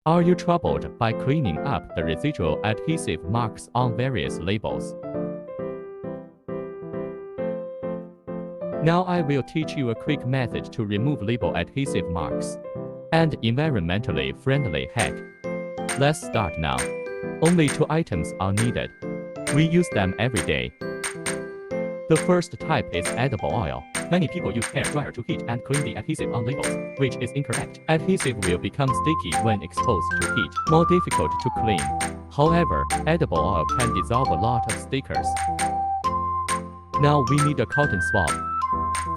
Are you troubled by cleaning up the residual adhesive marks on various labels? Now I will teach you a quick method to remove label adhesive marks. And environmentally friendly hack. Let's start now. Only 2 items are needed. We use them every day. The first type is edible oil. Many people use hair dryer to heat and clean the adhesive on labels, which is incorrect. Adhesive will become sticky when exposed to heat, more difficult to clean. However, edible oil can dissolve a lot of stickers. Now we need a cotton swab.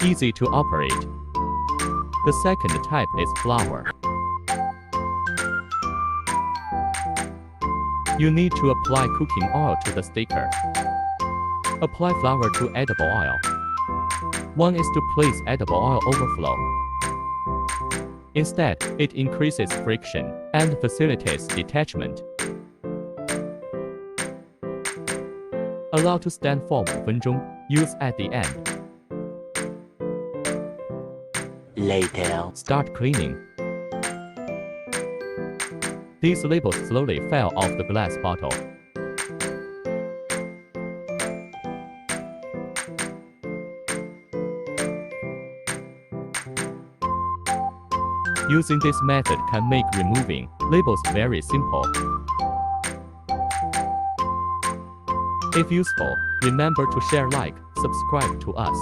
Easy to operate. The second type is flour. You need to apply cooking oil to the sticker. Apply flour to edible oil. One is to place edible oil overflow. Instead, it increases friction and facilitates detachment. Allow to stand for 5分钟. Use at the end. Later. Start cleaning. These labels slowly fell off the glass bottle. Using this method can make removing labels very simple. If useful, remember to share, like, subscribe to us.